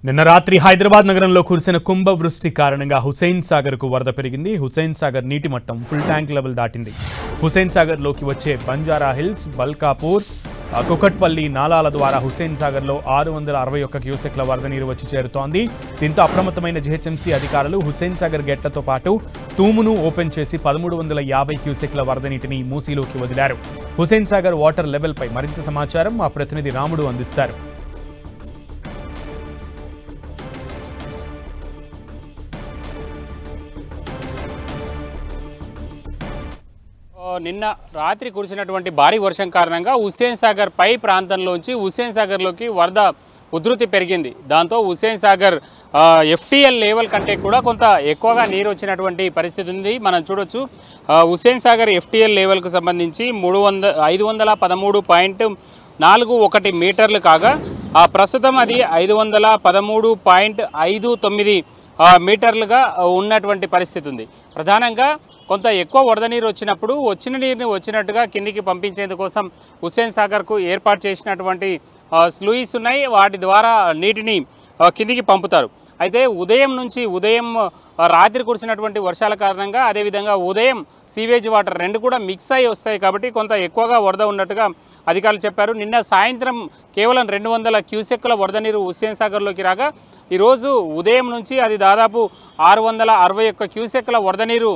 నిన్న రాత్రి హైదరాబాద్ నగరంలో కురిసిన కుంభవృష్టి కారణంగా హుస్సేన్ సాగర్ కు వరద పెరిగింది. హుస్సేన్ సాగర్ నీటి మట్టం ఫుల్ ట్యాంక్ లెవెల్ దాటింది. హుస్సేన్ సాగర్ లోకి వచ్చే బంజారా హిల్స్, బల్కాపూర్, కుకట్పల్లి నాలాల ద్వారా హుస్సేన్ సాగర్ లో 661 క్యూసెక్ల వరద నీరు వచ్చి చేరుతోంది. దీంతో అప్రమత్తమైన జీహెచ్ఎంసీ అధికారులు హుస్సేన్ సాగర్ గేట్లతో పాటు తూమును ఓపెన్ చేసి 1350 క్యూసెక్ల వరద నీటిని మూసీలోకి వదిలారు. హుస్సేన్ సాగర్ వాటర్ లెవెల్ పై మరింత సమాచారం మా ప్రతినిధి రాముడు అందిస్తారు. నిన్న రాత్రి కురిసినటువంటి భారీ వర్షం కారణంగా హుస్సేన్ సాగర్ పై ప్రాంతంలోంచి హుస్సేన్ సాగర్లోకి వరద ఉధృతి పెరిగింది. దాంతో హుస్సేన్ సాగర్ FTL లెవెల్ కంటే కూడా కొంత ఎక్కువగా నీరు వచ్చినటువంటి పరిస్థితి ఉంది. మనం చూడొచ్చు హుస్సేన్ సాగర్ FTL లెవెల్కు సంబంధించి 513.41 మీటర్లు కాగా ప్రస్తుతం అది 513.59 మీటర్లుగా ఉన్నటువంటి పరిస్థితి ఉంది. ప్రధానంగా కొంత ఎక్కువ వరద నీరు వచ్చినప్పుడు వచ్చిన నీరుని వచ్చినట్టుగా కిందికి పంపించేందుకోసం హుస్సేన్ సాగర్కు ఏర్పాటు చేసినటువంటి స్లూయిస్ ఉన్నాయి. వాటి ద్వారా నీటిని కిందికి పంపుతారు. అయితే ఉదయం రాత్రి కురిసినటువంటి వర్షాల కారణంగా అదేవిధంగా ఉదయం సీవేజ్ వాటర్ రెండు కూడా మిక్స్ అయ్యి వస్తాయి కాబట్టి కొంత ఎక్కువగా వరద ఉన్నట్టుగా అధికారులు చెప్పారు. నిన్న సాయంత్రం కేవలం 200 క్యూసెక్కుల వరద నీరు హుస్సేన్ సాగర్లోకి రాగా ఈరోజు ఉదయం నుంచి అది దాదాపు 661 క్యూసెక్కుల వరద నీరు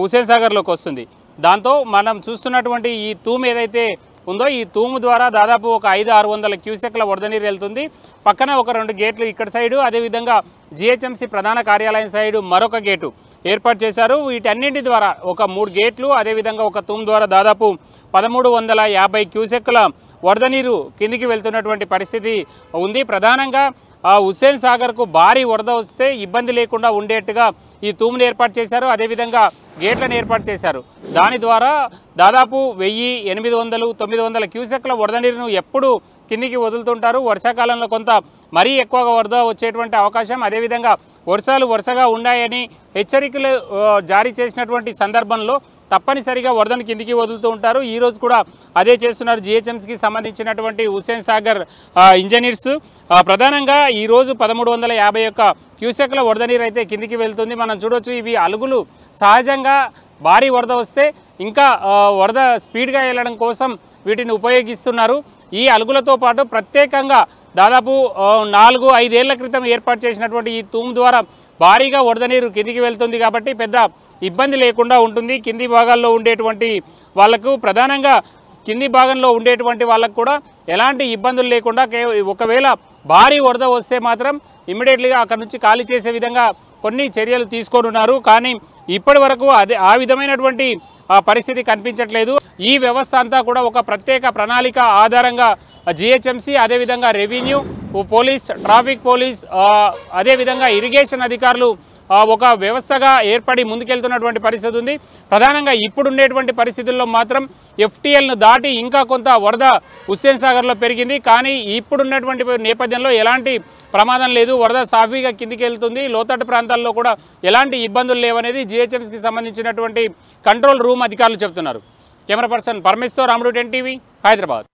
హుస్సేన్ సాగర్లోకి వస్తుంది. దాంతో మనం చూస్తున్నటువంటి ఈ తూము ఏదైతే ఉందో ఈ తూము ద్వారా దాదాపు ఒక 500-600 క్యూసెక్ల వరద నీరు వెళ్తుంది. పక్కన ఒక 2 గేట్లు ఇక్కడ సైడు, అదేవిధంగా GHMC ప్రధాన కార్యాలయం సైడు మరొక గేటు ఏర్పాటు చేశారు. వీటన్నింటి ద్వారా ఒక 3 గేట్లు అదేవిధంగా ఒక తూము ద్వారా దాదాపు 1350 క్యూసెక్ల వరద నీరు కిందికి వెళ్తున్నటువంటి పరిస్థితి ఉంది. ప్రధానంగా హుస్సేన్ సాగర్కు భారీ వరద వస్తే ఇబ్బంది లేకుండా ఉండేట్టుగా ఈ తూమును ఏర్పాటు చేశారు. అదేవిధంగా గేట్లను ఏర్పాటు చేశారు. దాని ద్వారా దాదాపు 1800-900 క్యూసెక్ల వరద నీరును ఎప్పుడు కిందికి వదులుతుంటారు. వర్షాకాలంలో కొంత మరీ ఎక్కువగా వరద వచ్చేటువంటి అవకాశం, అదేవిధంగా వర్షాలు వరుసగా ఉన్నాయని హెచ్చరికలు జారీ చేసినటువంటి సందర్భంలో తప్పనిసరిగా వరదను కిందికి వదులుతూ ఉంటారు. ఈరోజు కూడా అదే చేస్తున్నారు GHMCకి సంబంధించినటువంటి హుస్సేన్ సాగర్ ఇంజనీర్స్. ప్రధానంగా ఈరోజు 1351 క్యూసెక్ల వరద నీరు అయితే కిందికి వెళ్తుంది. మనం చూడొచ్చు ఇవి అలుగులు. సహజంగా భారీ వరద వస్తే ఇంకా వరద స్పీడ్గా వెళ్ళడం కోసం వీటిని ఉపయోగిస్తున్నారు. ఈ అలుగులతో పాటు ప్రత్యేకంగా దాదాపు 4-5 ఏళ్ల క్రితం ఏర్పాటు చేసినటువంటి ఈ తూము ద్వారా భారీగా వరద నీరు కిందికి వెళ్తుంది కాబట్టి పెద్ద ఇబ్బంది లేకుండా ఉంటుంది. కింది భాగాల్లో ఉండేటువంటి వాళ్లకు, ప్రధానంగా కింది భాగంలో ఉండేటువంటి వాళ్ళకు కూడా ఎలాంటి ఇబ్బందులు లేకుండా ఒకవేళ భారీ వరద వస్తే మాత్రం ఇమ్మీడియట్లీగా అక్కడి నుంచి ఖాళీ చేసే విధంగా కొన్ని చర్యలు తీసుకొనున్నారు. కానీ ఇప్పటి వరకు ఆ విధమైనటువంటి పరిస్థితి కనిపించట్లేదు. ఈ వ్యవస్థ అంతా కూడా ఒక ప్రత్యేక ప్రణాళిక ఆధారంగా GHMC అదేవిధంగా రెవెన్యూ, పోలీస్, ట్రాఫిక్ పోలీస్, అదేవిధంగా ఇరిగేషన్ అధికారులు ఒక వ్యవస్థగా ఏర్పడి ముందుకెళ్తున్నటువంటి పరిస్థితి ఉంది. ప్రధానంగా ఇప్పుడుండేటువంటి పరిస్థితుల్లో మాత్రం FTLను దాటి ఇంకా కొంత వరద హుస్సేన్ సాగర్లో పెరిగింది. కానీ ఇప్పుడున్నటువంటి నేపథ్యంలో ఎలాంటి ప్రమాదం లేదు. వరద సాఫీగా కిందికి వెళ్తుంది. లోతట్టు ప్రాంతాల్లో కూడా ఎలాంటి ఇబ్బందులు లేవనేది GHMCకి సంబంధించినటువంటి కంట్రోల్ రూమ్ అధికారులు చెబుతున్నారు. కెమెరా పర్సన్ పరమేశ్వర్, రాముడు, 10 TV, హైదరాబాద్.